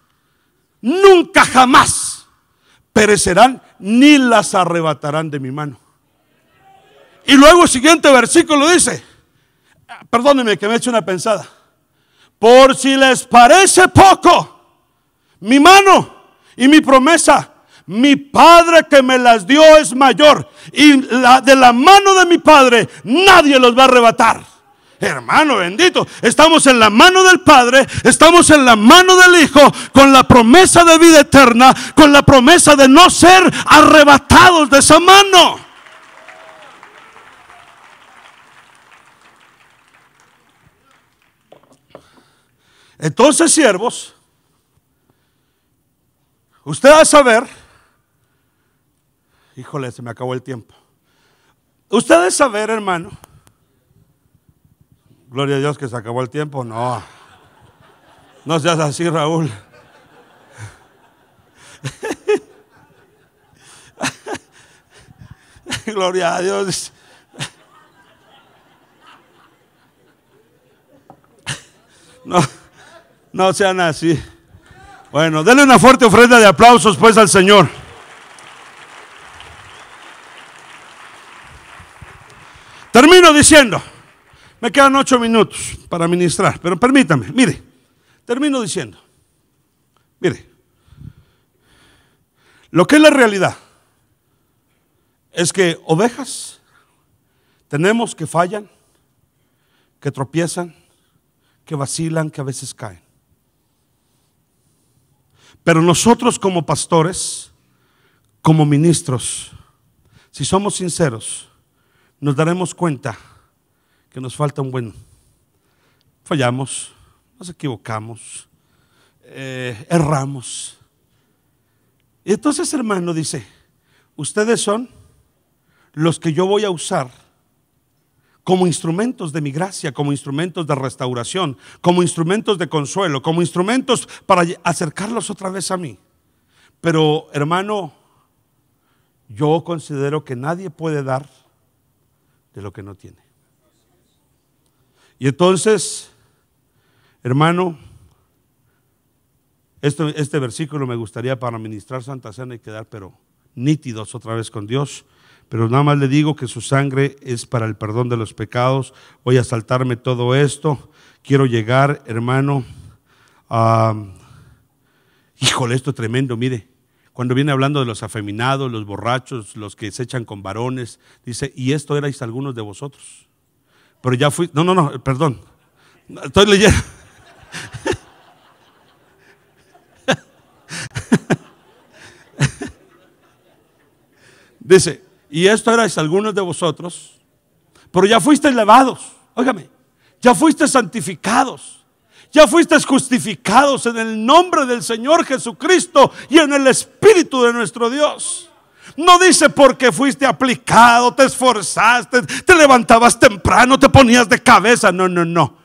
Speaker 2: perecerán ni las arrebatarán de mi mano. Y luego el siguiente versículo dice, perdónenme que me he hecho una pensada, por si les parece poco mi mano y mi promesa, mi Padre que me las dio es mayor, y de la mano de mi Padre nadie los va a arrebatar. Hermano bendito, estamos en la mano del Padre, estamos en la mano del Hijo, con la promesa de vida eterna, con la promesa de no ser arrebatados de esa mano. Entonces, siervos, usted va a saber, híjole, se me acabó el tiempo. Usted debe saber, hermano. Gloria a Dios que se acabó el tiempo. No seas así, Raúl. Gloria a Dios. No sean así. Bueno, denle una fuerte ofrenda de aplausos pues al Señor. Termino diciendo, me quedan 8 minutos para ministrar, pero permítame, mire, termino diciendo, mire, lo que es la realidad es que ovejas tenemos que fallan, que tropiezan, que vacilan, que a veces caen. Pero nosotros como pastores, como ministros, si somos sinceros, nos daremos cuenta que nos falta un buen. Fallamos, nos equivocamos, erramos. Y entonces, hermano, dice, ustedes son los que yo voy a usar como instrumentos de mi gracia, como instrumentos de restauración, como instrumentos de consuelo, como instrumentos para acercarlos otra vez a mí. Pero, hermano, yo considero que nadie puede dar de lo que no tiene. Y entonces, hermano, este versículo me gustaría para ministrar Santa Cena y quedar pero nítidos otra vez con Dios. Pero nada más le digo que su sangre es para el perdón de los pecados. Voy a saltarme todo esto. Quiero llegar, hermano, híjole, esto es tremendo, mire. Cuando viene hablando de los afeminados, los borrachos, los que se echan con varones, dice, y esto erais algunos de vosotros. Pero ya fui, no, perdón. Estoy leyendo. Dice, y esto erais algunos de vosotros, pero ya fuisteis lavados, óigame, ya fuisteis santificados, ya fuisteis justificados en el nombre del Señor Jesucristo y en el Espíritu de nuestro Dios. No dice porque fuiste aplicado, te esforzaste, te levantabas temprano, te ponías de cabeza. No.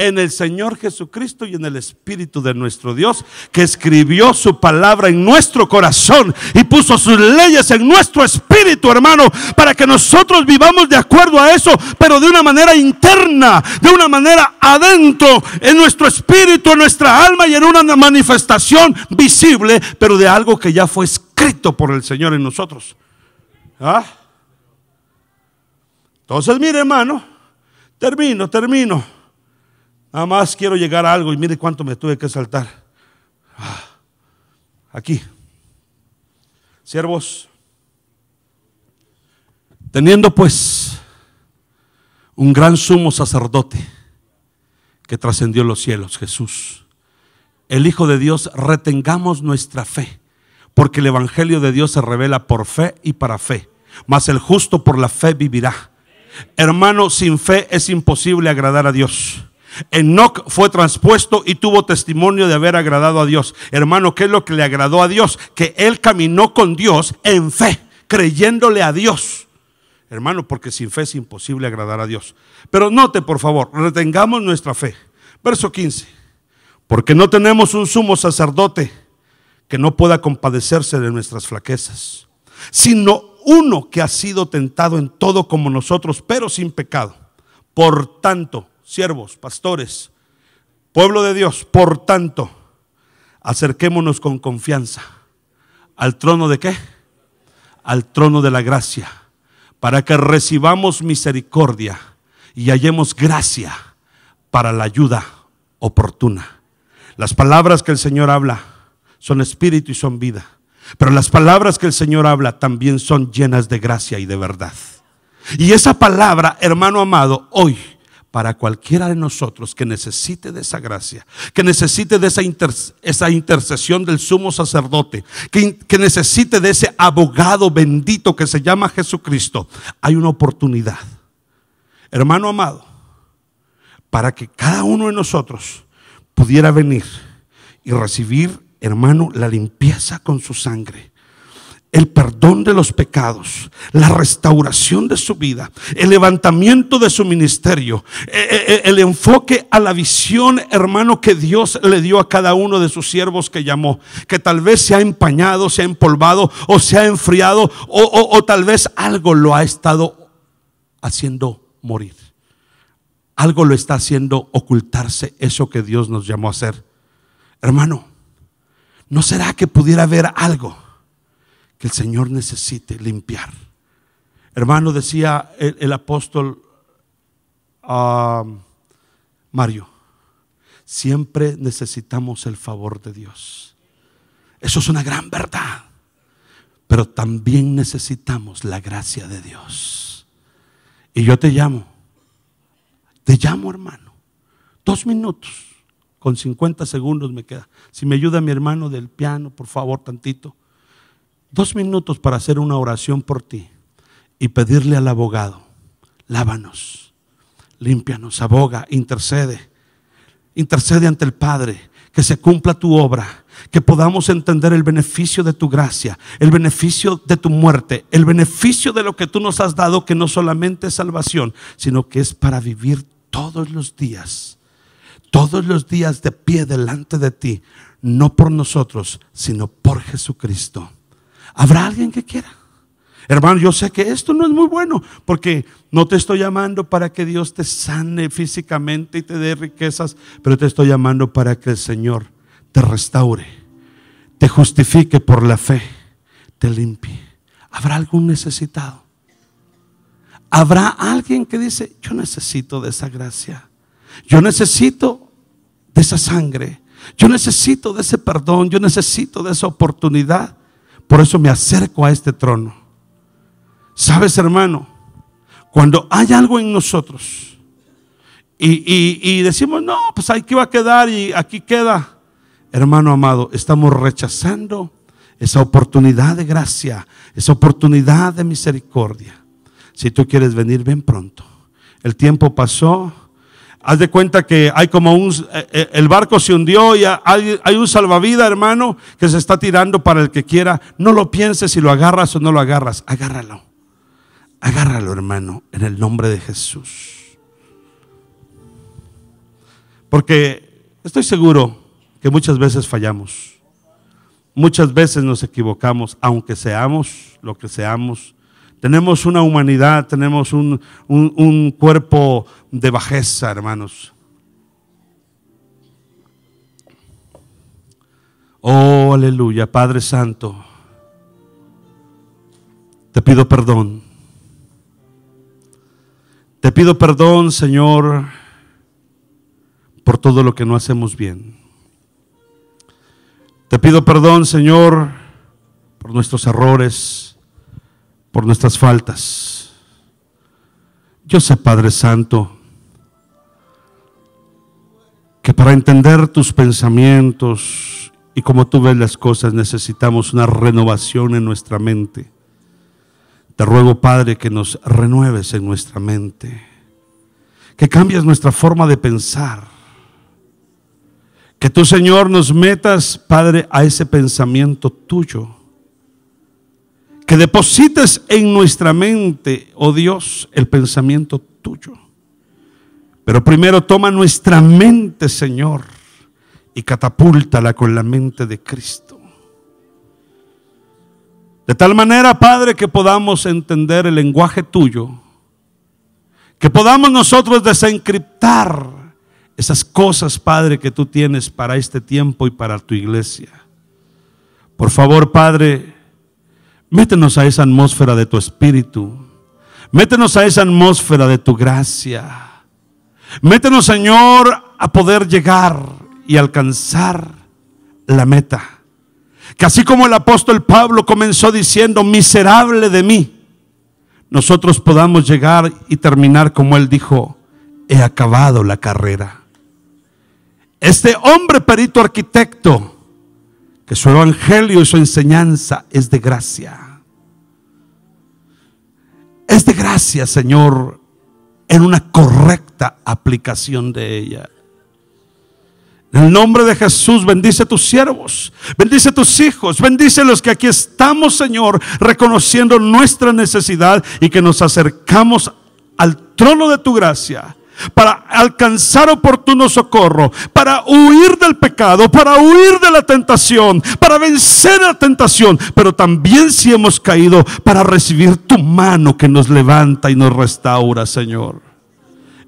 Speaker 2: en el Señor Jesucristo y en el Espíritu de nuestro Dios, que escribió su palabra en nuestro corazón y puso sus leyes en nuestro espíritu, hermano, para que nosotros vivamos de acuerdo a eso, pero de una manera interna, de una manera adentro, en nuestro espíritu, en nuestra alma, y en una manifestación visible, pero de algo que ya fue escrito por el Señor en nosotros. Entonces, mire, hermano, termino. Nada más quiero llegar a algo y mire cuánto me tuve que saltar. Aquí. Siervos, teniendo pues un gran sumo sacerdote que trascendió los cielos, Jesús, el Hijo de Dios, retengamos nuestra fe, porque el Evangelio de Dios se revela por fe y para fe, mas el justo por la fe vivirá. Hermano, sin fe es imposible agradar a Dios. Enoc fue traspuesto y tuvo testimonio de haber agradado a Dios. Hermano, ¿qué es lo que le agradó a Dios? Que él caminó con Dios en fe, creyéndole a Dios. Hermano, porque sin fe es imposible agradar a Dios. Pero note, por favor, retengamos nuestra fe. Verso 15. Porque no tenemos un sumo sacerdote que no pueda compadecerse de nuestras flaquezas, sino uno que ha sido tentado en todo como nosotros, pero sin pecado. Por tanto, siervos, pastores, pueblo de Dios, por tanto, acerquémonos con confianza al trono de ¿qué? Al trono de la gracia, para que recibamos misericordia y hallemos gracia para la ayuda oportuna. Las palabras que el Señor habla son espíritu y son vida, pero las palabras que el Señor habla también son llenas de gracia y de verdad. Y esa palabra, hermano amado, hoy, para cualquiera de nosotros que necesite de esa gracia, que necesite de esa intercesión del sumo sacerdote, que necesite de ese abogado bendito que se llama Jesucristo, hay una oportunidad, hermano amado, para que cada uno de nosotros pudiera venir y recibir, hermano, la limpieza con su sangre, el perdón de los pecados, la restauración de su vida, el levantamiento de su ministerio, el enfoque a la visión, hermano, que Dios le dio a cada uno de sus siervos que llamó, que tal vez se ha empañado, se ha empolvado o se ha enfriado, o tal vez algo lo ha estado haciendo morir, algo lo está haciendo ocultarse, eso que Dios nos llamó a hacer. Hermano, ¿no será que pudiera haber algo que el Señor necesite limpiar? Hermano, decía el apóstol Mario, siempre necesitamos el favor de Dios. Eso es una gran verdad, pero también necesitamos la gracia de Dios. Y yo te llamo hermano, 2 minutos con 50 segundos me queda. Si me ayuda mi hermano del piano, por favor, tantito. 2 minutos para hacer una oración por ti y pedirle al abogado: lávanos, límpianos, aboga, intercede ante el Padre, que se cumpla tu obra, que podamos entender el beneficio de tu gracia, el beneficio de tu muerte, el beneficio de lo que tú nos has dado, que no solamente es salvación, sino que es para vivir todos los días de pie delante de ti, no por nosotros, sino por Jesucristo. ¿Habrá alguien que quiera? Hermano, yo sé que esto no es muy bueno, porque no te estoy llamando para que Dios te sane físicamente y te dé riquezas, pero te estoy llamando para que el Señor te restaure, te justifique por la fe, te limpie. ¿Habrá algún necesitado? ¿Habrá alguien que dice: yo necesito de esa gracia, yo necesito de esa sangre, yo necesito de ese perdón, yo necesito de esa oportunidad? Por eso me acerco a este trono. ¿Sabes, hermano? Cuando hay algo en nosotros y decimos: no, pues aquí va a quedar y aquí queda, hermano amado, estamos rechazando esa oportunidad de gracia, esa oportunidad de misericordia. Si tú quieres venir, ven pronto. El tiempo pasó. Haz de cuenta que hay como el barco se hundió y hay un salvavidas, hermano, que se está tirando para el que quiera. No lo pienses si lo agarras o no lo agarras. Agárralo, hermano, en el nombre de Jesús. Porque estoy seguro que muchas veces fallamos. Muchas veces nos equivocamos, aunque seamos lo que seamos. Tenemos una humanidad, tenemos un cuerpo de bajeza, hermanos. Oh, aleluya, Padre Santo. Te pido perdón. Te pido perdón, Señor, por todo lo que no hacemos bien. Te pido perdón, Señor, por nuestros errores, por nuestras faltas. Yo sé, Padre Santo, que para entender tus pensamientos y cómo tú ves las cosas necesitamos una renovación en nuestra mente. Te ruego, Padre, que nos renueves en nuestra mente, que cambies nuestra forma de pensar, que tú, Señor, nos metas, Padre, a ese pensamiento tuyo, que deposites en nuestra mente, oh Dios, el pensamiento tuyo. Pero primero toma nuestra mente, Señor, y catapúltala con la mente de Cristo. De tal manera, Padre, que podamos entender el lenguaje tuyo, que podamos nosotros desencriptar esas cosas, Padre, que tú tienes para este tiempo y para tu iglesia. Por favor, Padre, métenos a esa atmósfera de tu espíritu, métenos a esa atmósfera de tu gracia, métenos, Señor, a poder llegar y alcanzar la meta. Que así como el apóstol Pablo comenzó diciendo, miserable de mí, nosotros podamos llegar y terminar como él dijo, he acabado la carrera. Este hombre perito arquitecto, que su evangelio y su enseñanza es de gracia. Es de gracia, Señor, en una correcta aplicación de ella. En el nombre de Jesús, bendice a tus siervos, bendice a tus hijos, bendice a los que aquí estamos, Señor, reconociendo nuestra necesidad y que nos acercamos al trono de tu gracia para alcanzar oportuno socorro, para huir del pecado, para huir de la tentación, para vencer la tentación, pero también, si hemos caído, para recibir tu mano que nos levanta y nos restaura, Señor.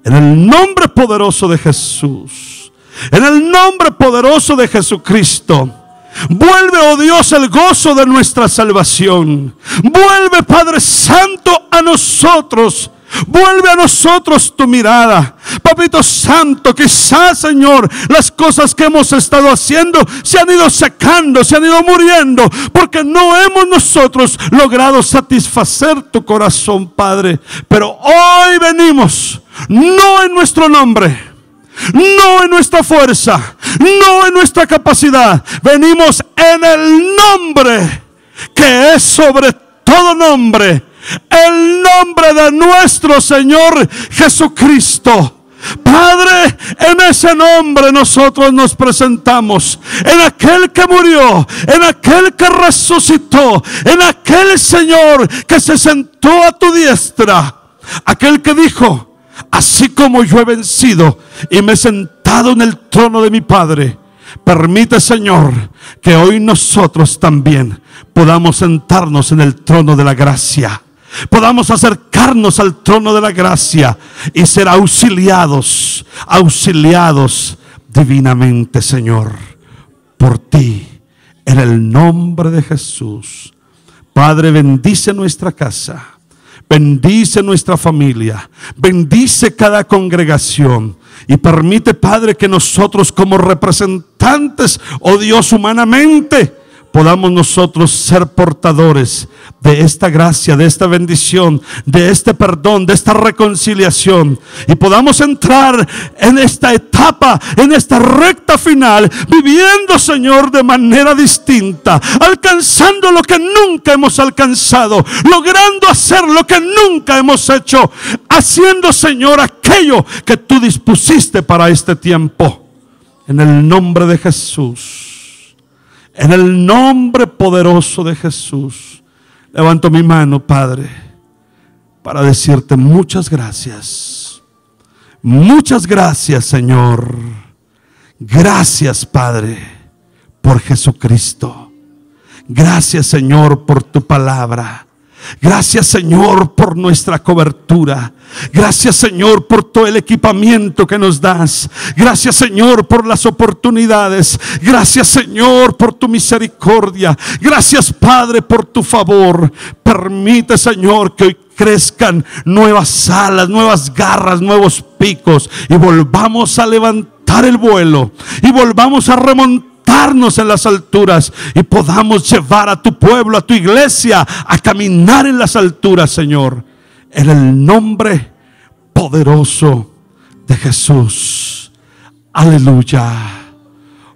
Speaker 2: En el nombre poderoso de Jesús, en el nombre poderoso de Jesucristo, vuelve, oh Dios, el gozo de nuestra salvación. Vuelve, Padre Santo, a nosotros. Vuelve a nosotros tu mirada, Papito Santo. Quizás, Señor, las cosas que hemos estado haciendo se han ido secando, se han ido muriendo, porque no hemos nosotros logrado satisfacer tu corazón, Padre. Pero hoy venimos, no en nuestro nombre, no en nuestra fuerza, no en nuestra capacidad. Venimos en el nombre que es sobre todo nombre, el nombre de nuestro Señor Jesucristo. Padre, en ese nombre nosotros nos presentamos, en aquel que murió, en aquel que resucitó, en aquel Señor que se sentó a tu diestra, aquel que dijo, así como yo he vencido y me he sentado en el trono de mi Padre, permite, Señor, que hoy nosotros también podamos sentarnos en el trono de la gracia, podamos acercarnos al trono de la gracia y ser auxiliados divinamente, Señor, por ti, en el nombre de Jesús. Padre, bendice nuestra casa, bendice nuestra familia, bendice cada congregación y permite, Padre, que nosotros como representantes, oh Dios, humanamente, podamos nosotros ser portadores de esta gracia, de esta bendición, de este perdón, de esta reconciliación, y podamos entrar en esta etapa, en esta recta final, viviendo, Señor, de manera distinta, alcanzando lo que nunca hemos alcanzado, logrando hacer lo que nunca hemos hecho, haciendo, Señor, aquello que tú dispusiste para este tiempo. En el nombre de Jesús, en el nombre poderoso de Jesús, levanto mi mano, Padre, para decirte muchas gracias. Muchas gracias, Señor. Gracias, Padre, por Jesucristo. Gracias, Señor, por tu palabra. Gracias, Señor, por nuestra cobertura. Gracias, Señor, por todo el equipamiento que nos das. Gracias, Señor, por las oportunidades. Gracias, Señor, por tu misericordia. Gracias, Padre, por tu favor. Permite, Señor, que hoy crezcan nuevas alas, nuevas garras, nuevos picos, y volvamos a levantar el vuelo, y volvamos a remontarnos en las alturas, y podamos llevar a tu pueblo, a tu iglesia, a caminar en las alturas, Señor, en el nombre poderoso de Jesús. Aleluya.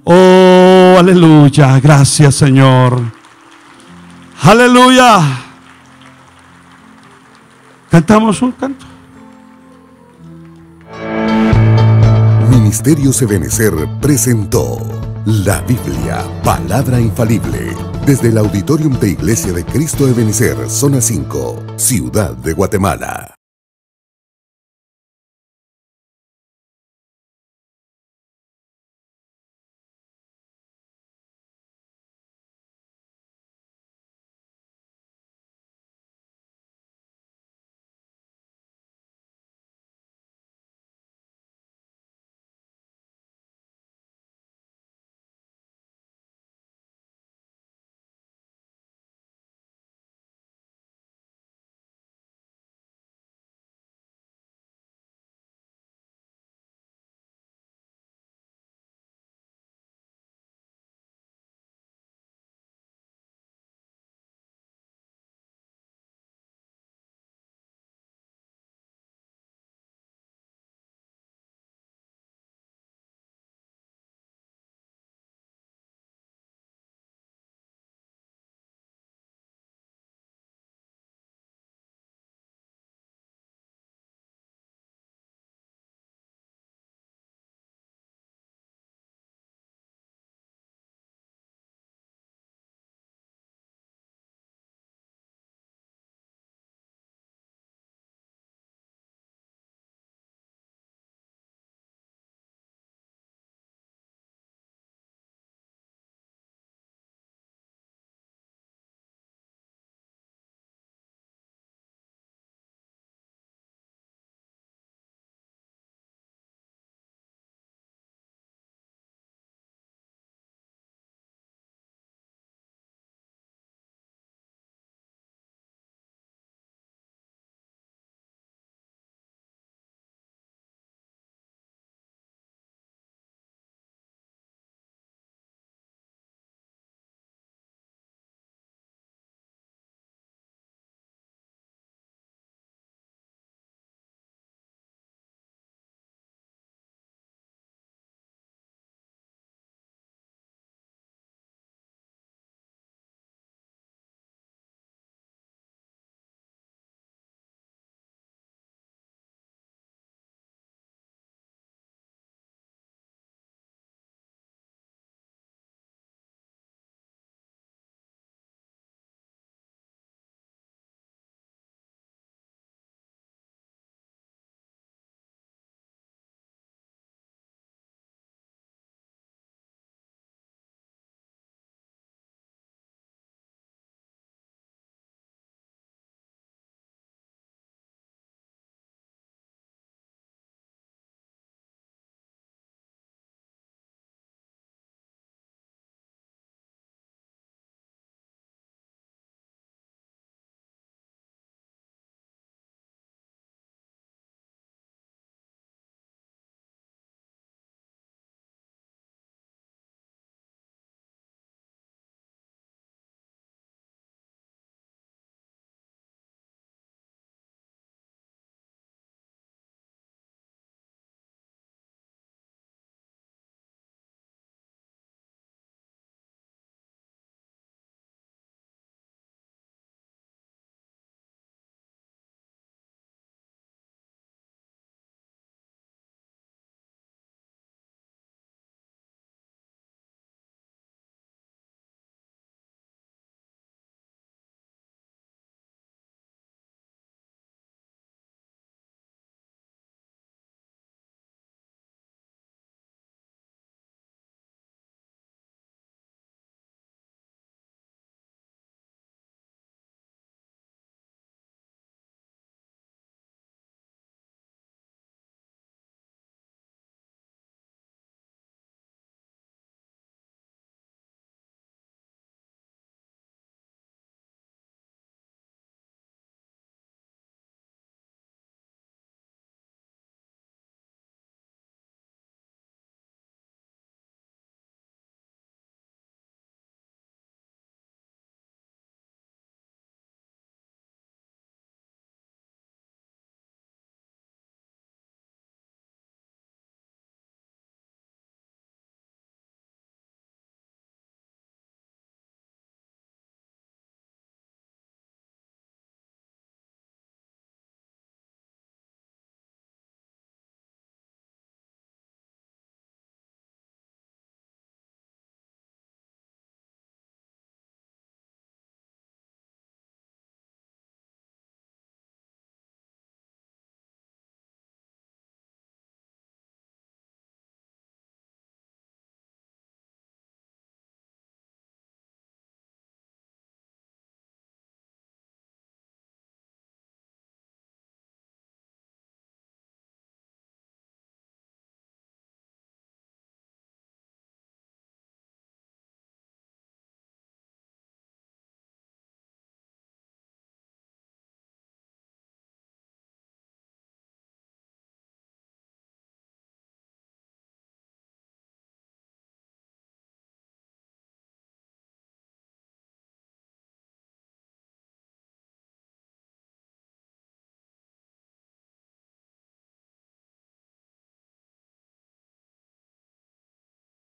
Speaker 2: Oh, aleluya. Gracias, Señor. Aleluya. Cantamos un canto.
Speaker 1: Ministerios Ebenecer presentó la Biblia, palabra infalible, desde el Auditorium de Iglesia de Cristo Ebenecer, zona 5, Ciudad de Guatemala.